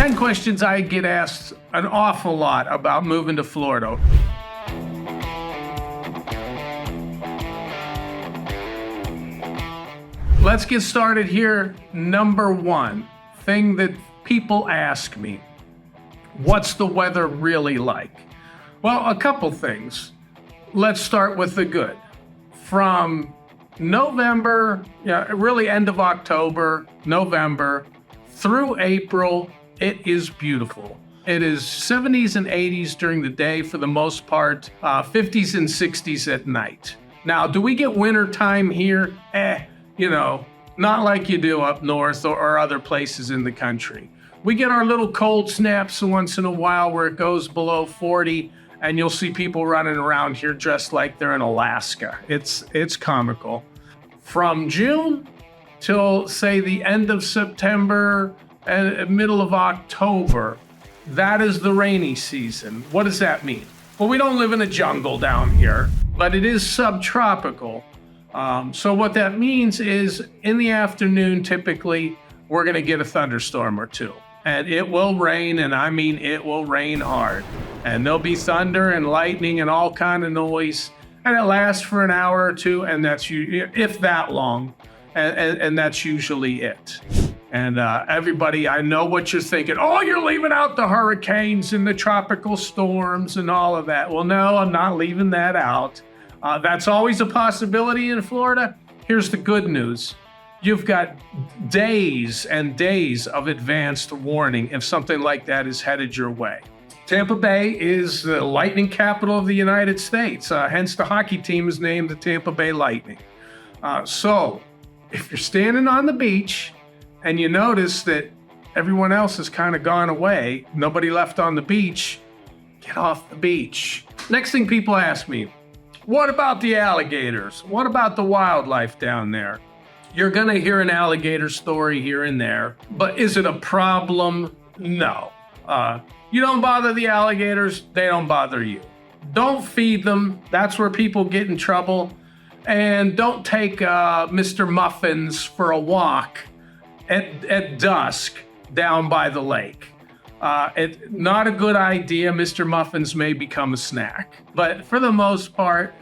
10 questions I get asked an awful lot about moving to Florida. Let's get started here. Number one thing that people ask me, what's the weather really like? Well, a couple things. Let's start with the good. From November, really end of October, November, through April, it is beautiful. It is 70s and 80s during the day for the most part, 50s and 60s at night. Now, do we get winter time here? Not like you do up north or other places in the country. We get our little cold snaps once in a while where it goes below 40, and you'll see people running around here dressed like they're in Alaska. It's comical. From June till, say, the end of September and middle of October, that is the rainy season. What does that mean? Well, we don't live in a jungle down here, but it is subtropical. So what that means is in the afternoon, typically, we're going to get a thunderstorm or two. And it will rain, and I mean it will rain hard. And there'll be thunder and lightning and all kind of noise. And it lasts for an hour or two, and that's if that long. And that's usually it. And everybody, I know what you're thinking. Oh, you're leaving out the hurricanes and the tropical storms and all of that. Well, no, I'm not leaving that out. That's always a possibility in Florida. Here's the good news. You've got days and days of advanced warning if something like that is headed your way. Tampa Bay is the lightning capital of the United States. Hence, the hockey team is named the Tampa Bay Lightning. So if you're standing on the beach and you notice that everyone else has kind of gone away, nobody left on the beach, get off the beach. Next thing people ask me, what about the alligators? What about the wildlife down there? You're going to hear an alligator story here and there, but is it a problem? No. You don't bother the alligators, they don't bother you. Don't feed them. That's where people get in trouble. And don't take Mr. Muffins for a walk at dusk down by the lake. Not a good idea. Mr. Muffins may become a snack, but for the most part,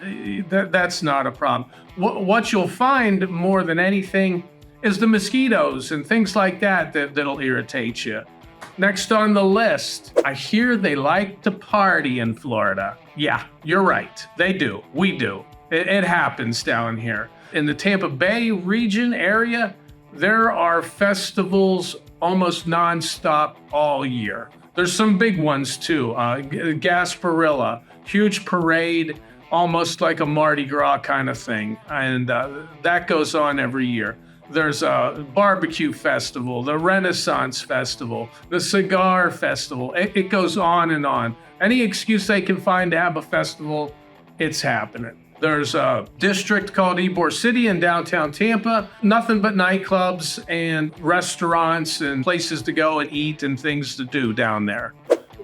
that's not a problem. What you'll find more than anything is the mosquitoes and things like that'll irritate you. Next on the list, I hear they like to party in Florida. Yeah, you're right. They do. We do. It happens down here. In the Tampa Bay region area, there are festivals almost nonstop all year. There's some big ones too. Gasparilla, huge parade, almost like a Mardi Gras kind of thing. And that goes on every year. There's a barbecue festival, the Renaissance Festival, the Cigar Festival. It goes on and on. Any excuse they can find to have a festival, it's happening. There's a district called Ybor City in downtown Tampa. Nothing but nightclubs and restaurants and places to go and eat and things to do down there.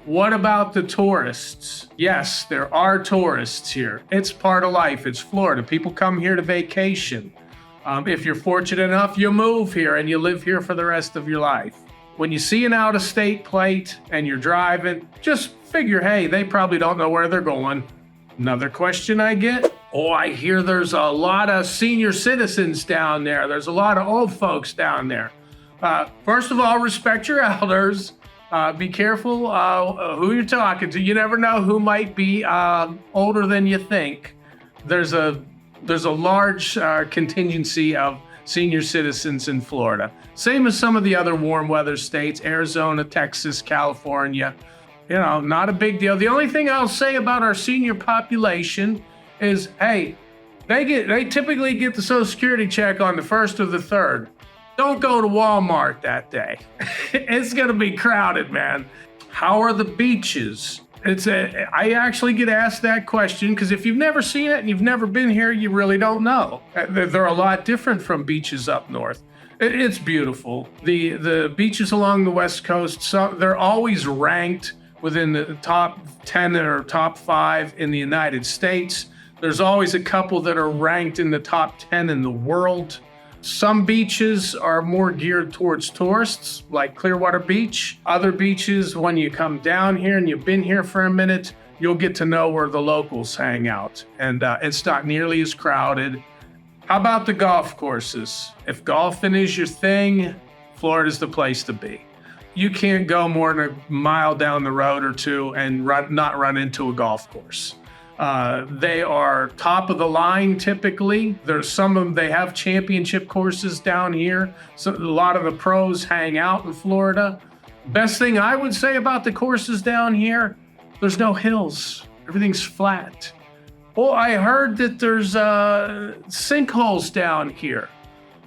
What about the tourists? Yes, there are tourists here. It's part of life. It's Florida. People come here to vacation. If you're fortunate enough, you move here and you live here for the rest of your life. When you see an out-of-state plate and you're driving, just figure, hey, they probably don't know where they're going. Another question I get, I hear there's a lot of senior citizens down there. There's a lot of old folks down there. First of all, respect your elders. Be careful who you're talking to. You never know who might be older than you think. There's a large contingency of senior citizens in Florida. Same as some of the other warm weather states, Arizona, Texas, California. Not a big deal. The only thing I'll say about our senior population is, hey, they typically get the Social Security check on the 1st or the 3rd. Don't go to Walmart that day. It's going to be crowded, man. How are the beaches? I actually get asked that question because if you've never seen it and you've never been here, you really don't know. They're a lot different from beaches up north. It's beautiful. The beaches along the West Coast, they're always ranked within the top 10 or top 5 in the United States. There's always a couple that are ranked in the top 10 in the world. Some beaches are more geared towards tourists, like Clearwater Beach. Other beaches, when you come down here and you've been here for a minute, you'll get to know where the locals hang out, and it's not nearly as crowded. How about the golf courses? If golfing is your thing, Florida's the place to be. You can't go more than a mile down the road or two and not run into a golf course. They are top of the line typically. There's some of them, they have championship courses down here. So a lot of the pros hang out in Florida. Best thing I would say about the courses down here, there's no hills. Everything's flat. Well, I heard that there's sinkholes down here.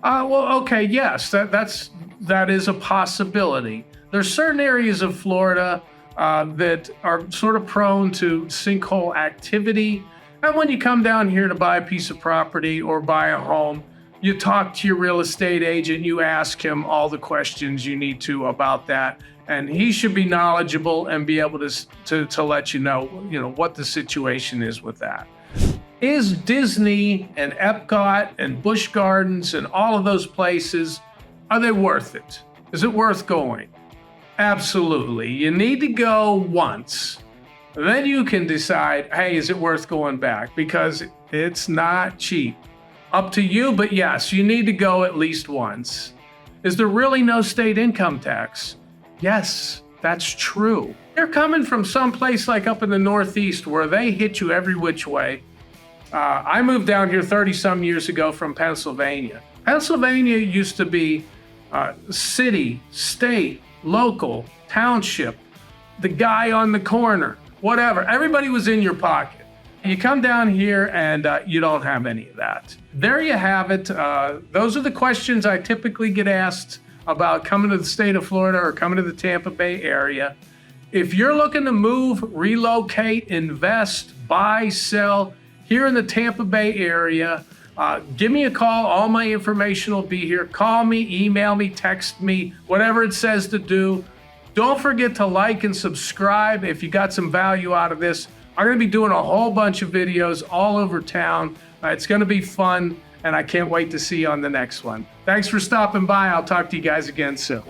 Well, okay, yes, that is a possibility. There's certain areas of Florida that are sort of prone to sinkhole activity. And when you come down here to buy a piece of property or buy a home, you talk to your real estate agent, you ask him all the questions you need to about that. And he should be knowledgeable and be able to let you know what the situation is with that. Is Disney and Epcot and Busch Gardens and all of those places, are they worth it? Is it worth going? Absolutely. You need to go once. Then you can decide, hey, is it worth going back? Because it's not cheap. Up to you, but yes, you need to go at least once. Is there really no state income tax? Yes, that's true. You're coming from someplace like up in the Northeast where they hit you every which way. I moved down here 30-some years ago from Pennsylvania. Pennsylvania used to be city, state, local, township, the guy on the corner, whatever. Everybody was in your pocket. You come down here and you don't have any of that. There you have it. Those are the questions I typically get asked about coming to the state of Florida or coming to the Tampa Bay area. If you're looking to move, relocate, invest, buy, sell here in the Tampa Bay area, give me a call. All my information will be here. Call me, email me, text me, whatever it says to do. Don't forget to like and subscribe if you got some value out of this. I'm going to be doing a whole bunch of videos all over town. It's going to be fun, and I can't wait to see you on the next one. Thanks for stopping by. I'll talk to you guys again soon.